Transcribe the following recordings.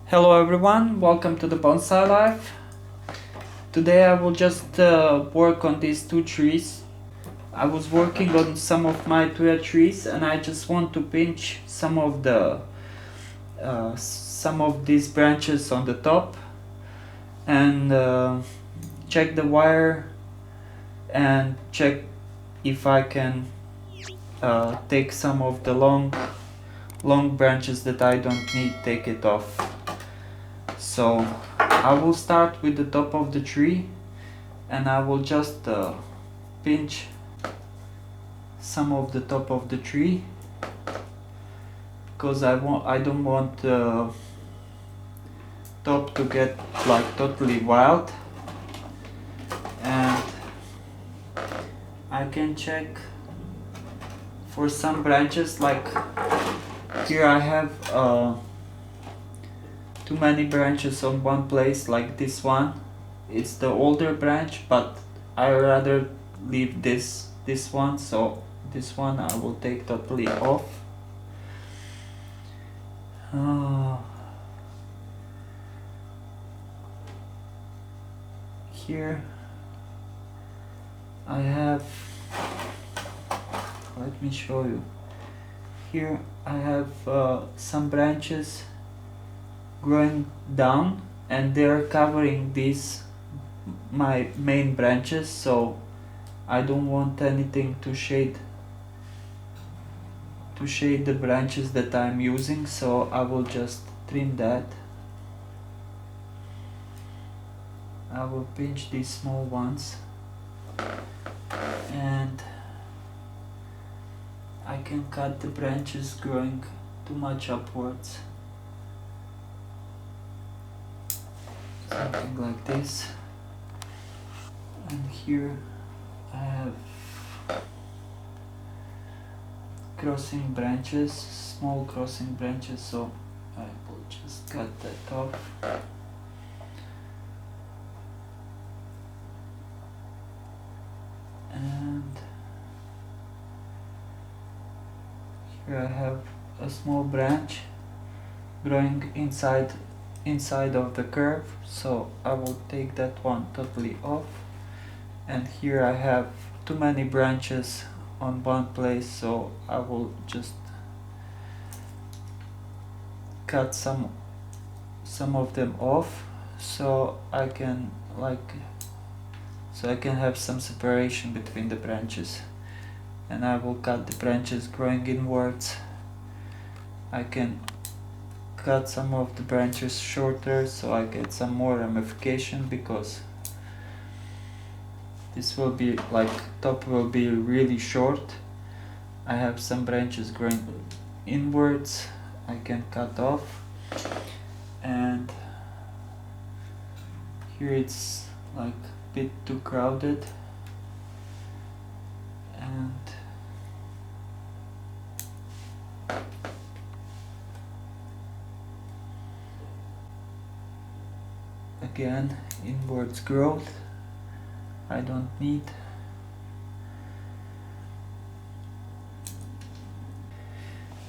Hello everyone, welcome to the Bonsai Life. Today I will just work on these two trees. I was working on some of my thuya trees and I just want to pinch some of these branches on the top and check the wire and check if I can take some of the long branches that I don't need, take it off. So I will start with the top of the tree and I will just pinch some of the top of the tree because I don't want the top to get like totally wild, and I can check for some branches. Like here I have too many branches on one place, like this one. It's the older branch, but I rather leave this one, so this one I will take totally off. Here I have, let me show you. Here I have some branches growing down and they're covering these my main branches, so I don't want anything to shade the branches that I'm using, so I will just trim that. I will pinch these small ones and I can cut the branches growing too much upwards. Something like this. And here I have crossing branches, small crossing branches, so I will just cut that off. And here I have a small branch growing inside of the curve, so I will take that one totally off. And here I have too many branches on one place, so I will just cut some of them off, so I can have some separation between the branches. And I will cut the branches growing inwards. I can cut some of the branches shorter so I get some more ramification, because this will be like, top will be really short. I have some branches growing inwards, I can cut off. And here it's like a bit too crowded, and again, inwards growth I don't need.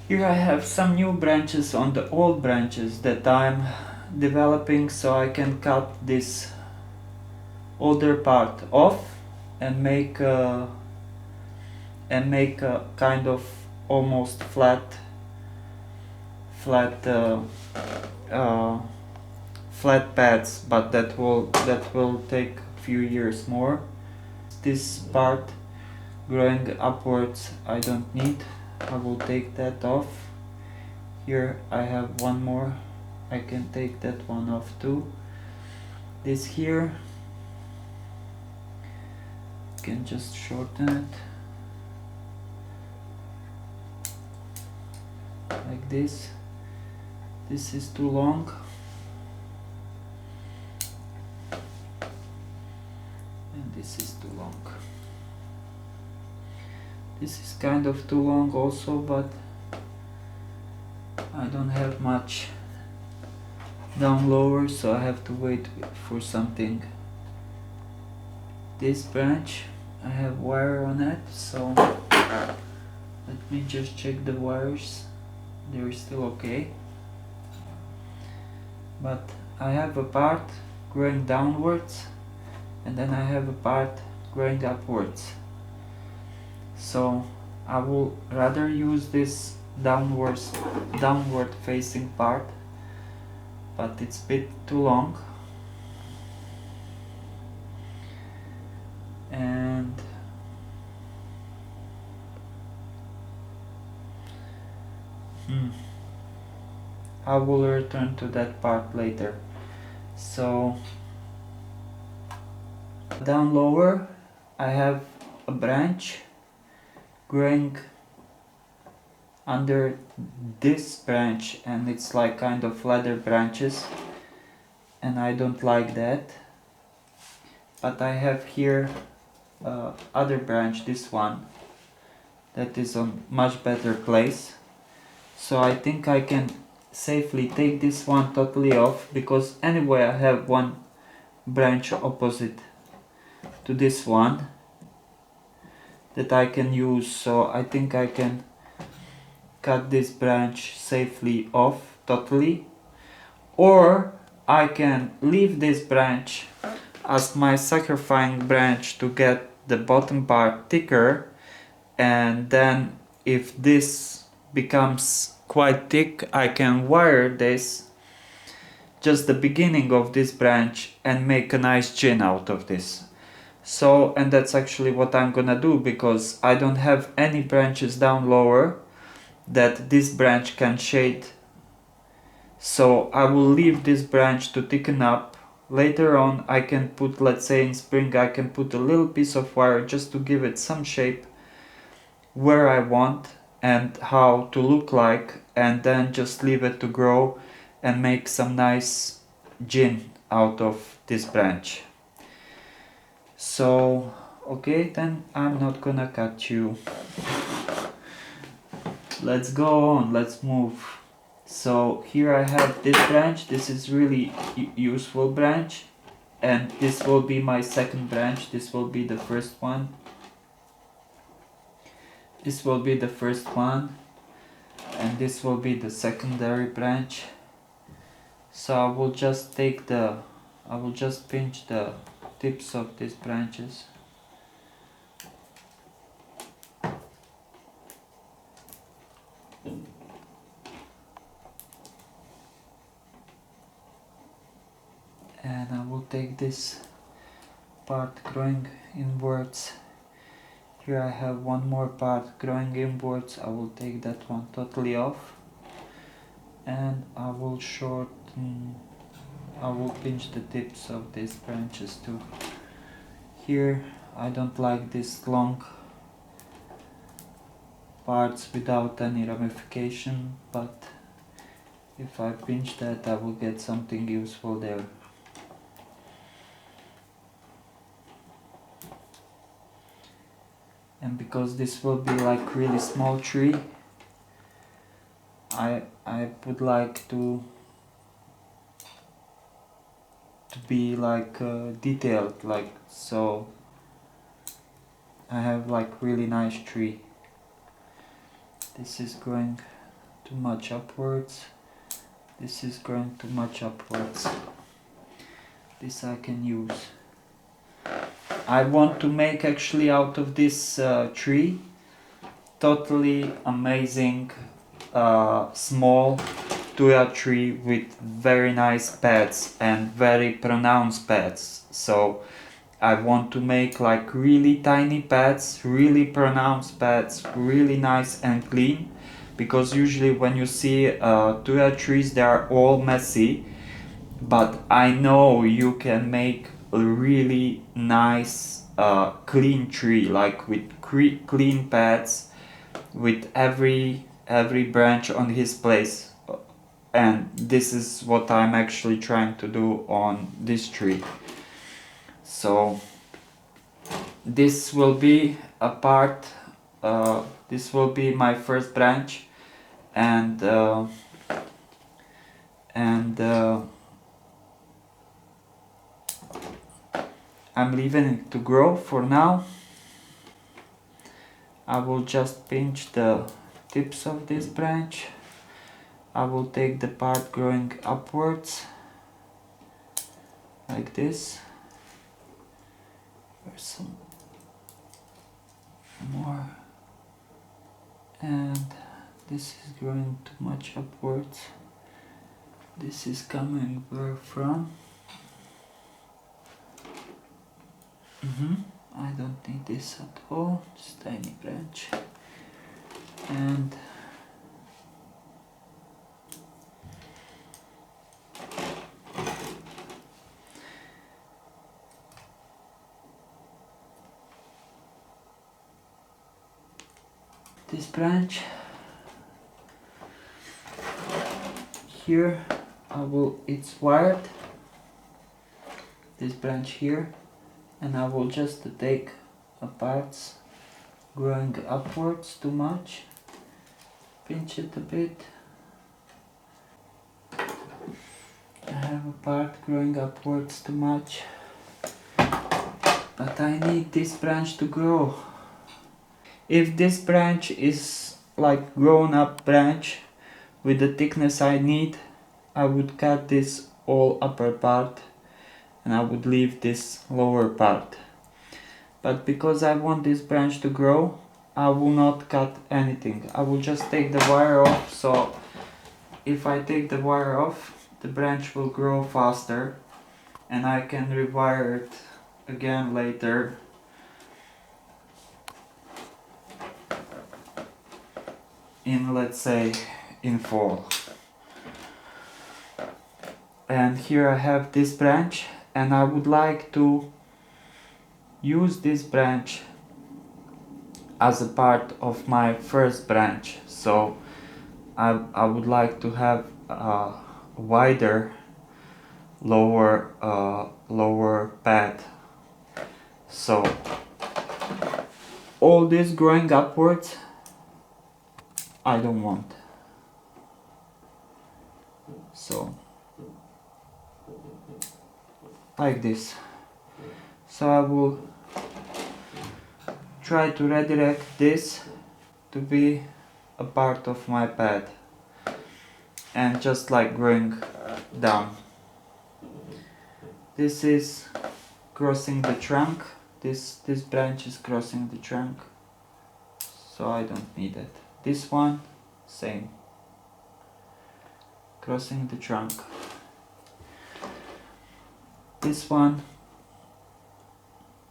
Here I have some new branches on the old branches that I'm developing, so I can cut this older part off and make a kind of almost flat pads, but that will take a few years more. This part growing upwards I don't need, I will take that off. Here I have one more, I can take that one off too. This here, can just shorten it like this. This is too long, and this is too long. This is kind of too long also, but I don't have much down lower, so I have to wait for something. This branch, I have wire on it, so let me just check the wires. They're still okay. but I have a part growing downwards and then I have a part growing upwards. So I will rather use this downward facing part, but it's a bit too long. And I will return to that part later. So down lower I have a branch growing under this branch, and it's like kind of ladder branches, and I don't like that. But I have here other branch, this one, that is on much better place. So I think I can safely take this one totally off, because anyway I have one branch opposite to this one that I can use. So I think I can cut this branch safely off totally, or I can leave this branch as my sacrificing branch to get the bottom part thicker, and then if this becomes quite thick I can wire this, just the beginning of this branch, and make a nice chin out of this. So, and that's actually what I'm gonna do, because I don't have any branches down lower that this branch can shade. So I will leave this branch to thicken up. Later on I can put, let's say in spring, I can put a little piece of wire just to give it some shape where I want and how to look like, and then just leave it to grow and make some nice gin out of this branch. So okay, then I'm not gonna cut you. Let's go on, let's move. So here I have this branch. This is really useful branch, and this will be my second branch. This will be the first one. This will be the first one, and this will be the secondary branch. So I will just pinch the tips of these branches. And I will take this part growing inwards. Here I have one more part growing inwards. I will take that one totally off, and I will pinch the tips of these branches too. Here I don't like these long parts without any ramification, but if I pinch that I will get something useful there. And because this will be like really small tree, I would like to be like detailed, like so I have like really nice tree. This is growing too much upwards. This is growing too much upwards. This I can use. I want to make actually out of this tree totally amazing small thuya tree with very nice pads and very pronounced pads. So I want to make like really tiny pads, really pronounced pads, really nice and clean, because usually when you see thuya trees they are all messy, but I know you can make a really nice clean tree, like with clean pads, with every branch on his place. And this is what I'm actually trying to do on this tree. So this will be a part, this will be my first branch, and I'm leaving it to grow for now. I will just pinch the tips of this branch. I will take the part growing upwards like this. There's some more, and this is growing too much upwards. This is coming where from? I don't need this at all, just tiny branch. And this branch here, it's wired, this branch here, and I will just take a parts growing upwards too much, pinch it a bit. I have a part growing upwards too much, but I need this branch to grow. If this branch is like grown up branch with the thickness I need, I would cut this all upper part and I would leave this lower part. But because I want this branch to grow, I will not cut anything. I will just take the wire off, so if I take the wire off, the branch will grow faster and I can rewire it again later. In, let's say, in fall. And here I have this branch, and I would like to use this branch as a part of my first branch. So I would like to have a wider lower pad. So all this growing upwards I don't want. So like this. So I will try to redirect this to be a part of my pad and just like growing down. This is crossing the trunk. This branch is crossing the trunk, so I don't need it. This one, same, crossing the trunk. This one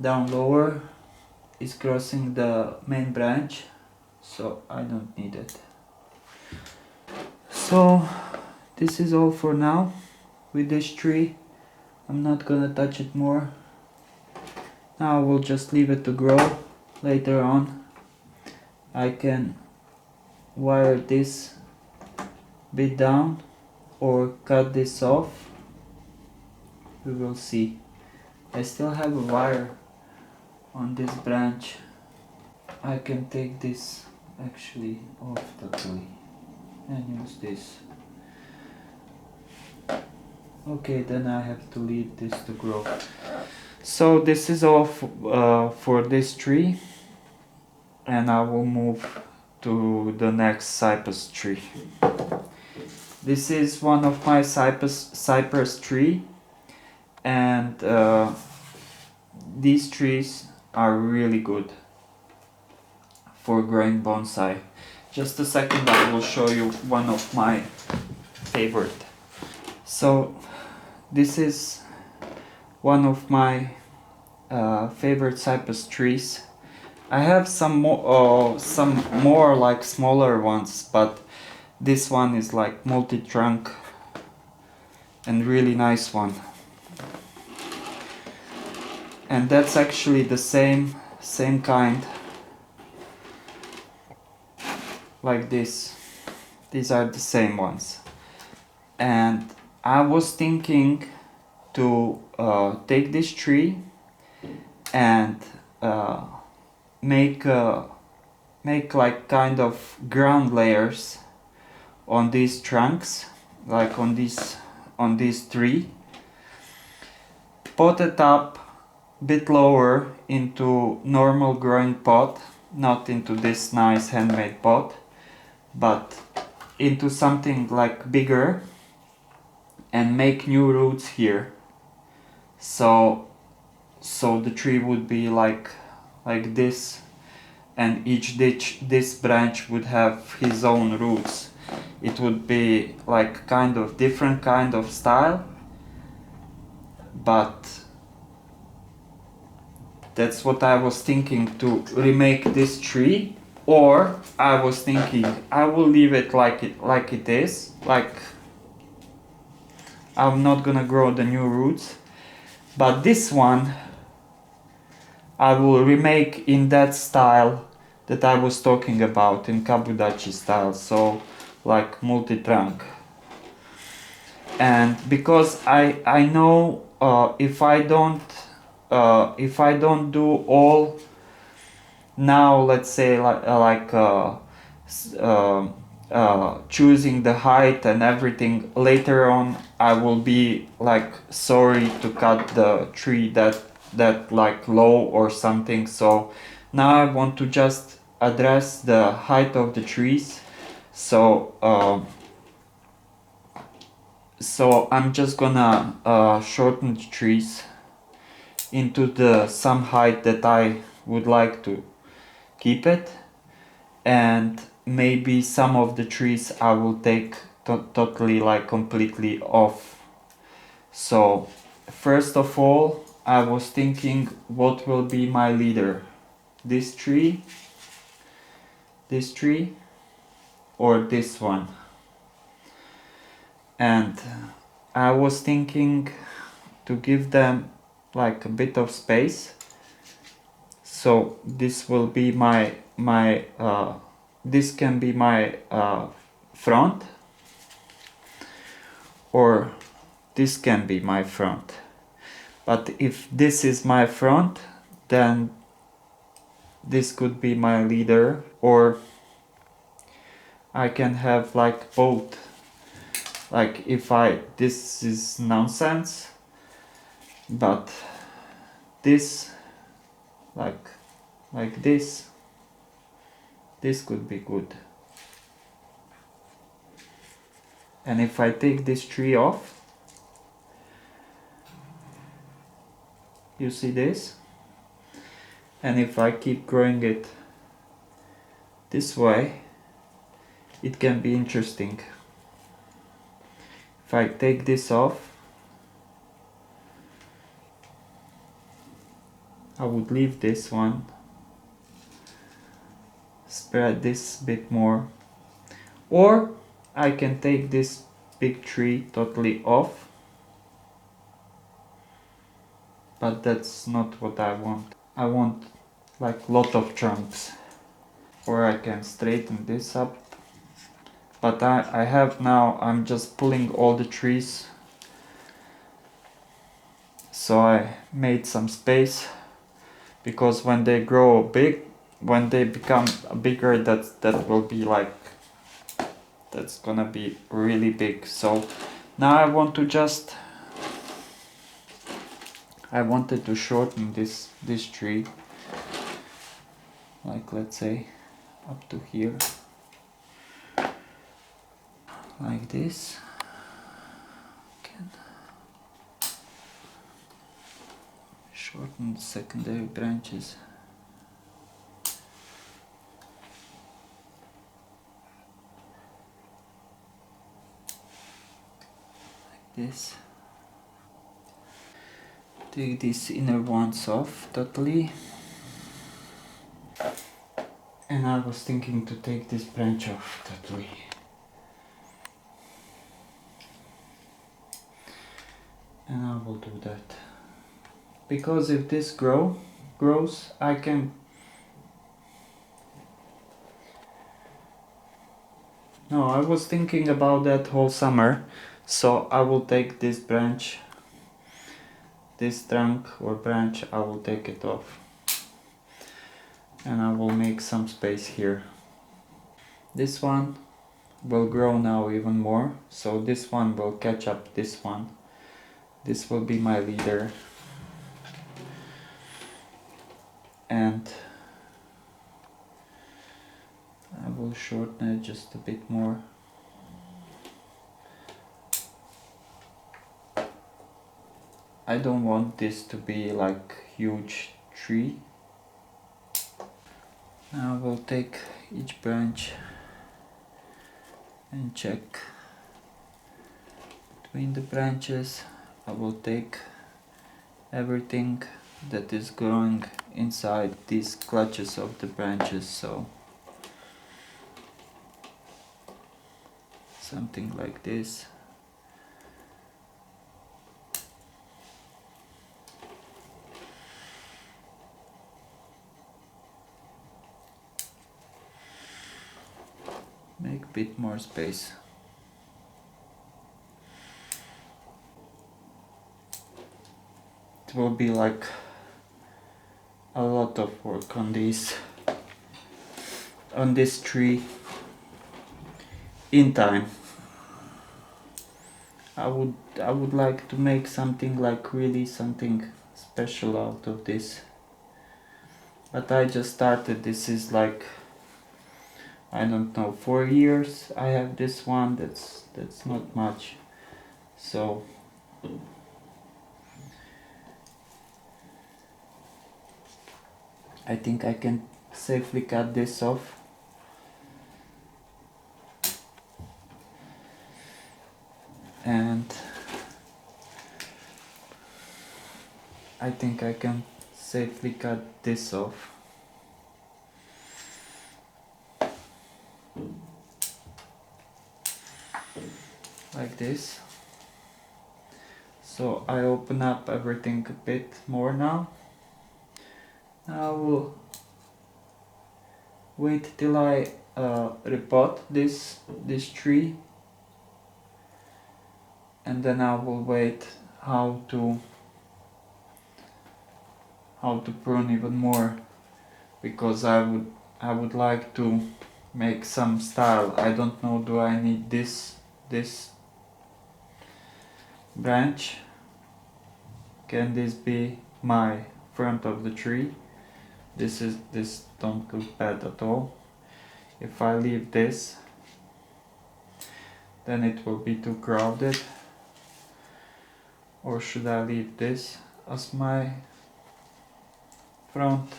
down lower is crossing the main branch, so I don't need it. So this is all for now with this tree. I'm not gonna touch it more. Now I will just leave it to grow. Later on I can wire this bit down or cut this off. We will see. I still have a wire on this branch. I can take this actually off totally and use this. Okay, then I have to leave this to grow. So this is all for this tree, and I will move to the next cypress tree. This is one of my cypress tree, and these trees are really good for growing bonsai. Just a second, I will show you one of my favorite. So this is one of my favorite cypress trees. I have some more like smaller ones, but this one is like multi-trunk and really nice one. And that's actually the same kind, like this. These are the same ones. And I was thinking to take this tree and make like kind of ground layers on these trunks, like on this tree, pot it up a bit lower into normal growing pot, not into this nice handmade pot, but into something like bigger, and make new roots here. So the tree would be like this, and this branch would have his own roots. It would be like kind of different kind of style, but that's what I was thinking, to remake this tree. Or I was thinking I will leave it like it is, like I'm not gonna grow the new roots, but this one I will remake in that style that I was talking about, in Kabudachi style, so like multi-trunk. And because I know if I don't do all now, let's say choosing the height and everything later on, I will be like sorry to cut the tree that like low or something. So now I want to just address the height of the trees. So I'm just gonna shorten the trees into the some height that I would like to keep it, and maybe some of the trees I will take totally, like completely off. So first of all, I was thinking what will be my leader, this tree, or this one. And I was thinking to give them like a bit of space. So this will be my this can be my front, or this can be my front. But if this is my front, then this could be my leader, or I can have like both. Like if this is nonsense, but this, like this could be good. And if I take this tree off, you see this? And if I keep growing it this way, it can be interesting. If I take this off, I would leave this one, spread this a bit more, or I can take this big tree totally off, but that's not what I want. I want like lot of trunks. Or I can straighten this up, but I have now, I'm just pulling all the trees, so I made some space, because when they grow big, when they become bigger, that will be like, that's gonna be really big. So now I want to just, I wanted to shorten this tree, like let's say up to here, like this. Can shorten the secondary branches. Like this. Take these inner ones off totally. And I was thinking to take this branch off totally. And I will do that. Because if this grows, I can... No, I was thinking about that whole summer. So I will take this branch, this trunk or branch, I will take it off. And I will make some space here. This one will grow now even more, so this one will catch up this one. This will be my leader. And I will shorten it just a bit more. I don't want this to be like huge tree. Now I will take each branch and check between the branches. I will take everything that is growing inside these clutches of the branches, so something like this. Make a bit more space. It will be like a lot of work on this tree in time. I would like to make something like really something special out of this. But I just started. This is like, I don't know, 4 years I have this one. That's not much. So I think I can safely cut this off. And I think I can safely cut this off. Like this. So I open up everything a bit more now. Now I will wait till I repot this tree, and then I will wait how to prune even more, because I would like to make some style. I don't know, do I need this branch? Can this be my front of the tree? This don't look bad at all. If I leave this, then it will be too crowded. Or should I leave this as my front?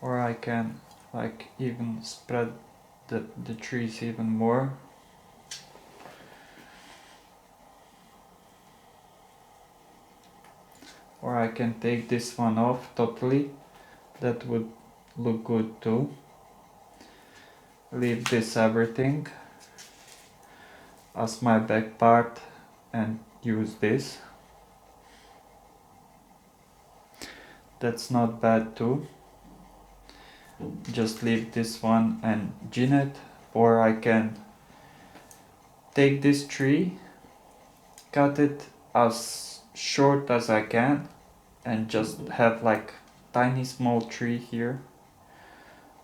Or I can like even spread the trees even more. Or I can take this one off totally. That would look good too. Leave this everything as my back part and use this. That's not bad too. Just leave this one and gin it. Or I can take this tree, cut it as short as I can, and just have like tiny small tree here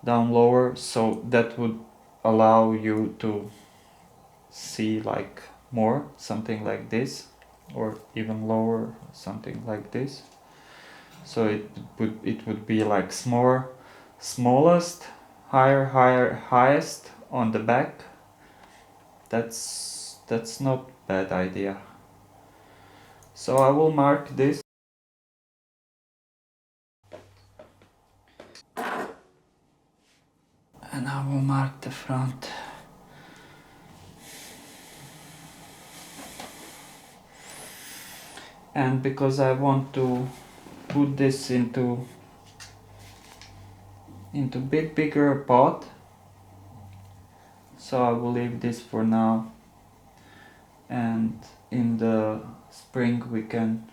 down lower, so that would allow you to see like more, something like this, or even lower, something like this. So it would be like smallest, highest on the back. That's not bad idea. So I will mark this. And I will mark the front. And because I want to put this into bit bigger pot, so I will leave this for now, and in the spring we can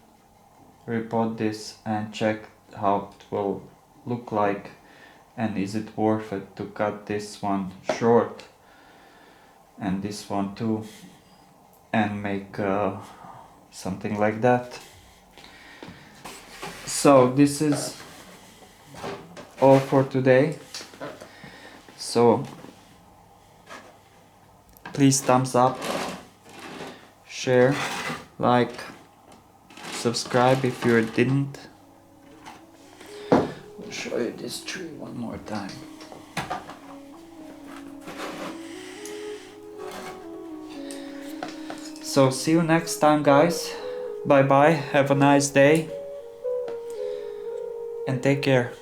repot this and check how it will look like, and is it worth it to cut this one short and this one too, and make something like that. So this is all for today. So please thumbs up, share, like, subscribe if you didn't. I'll show you this tree one more time. So see you next time, guys. Bye bye, have a nice day and take care.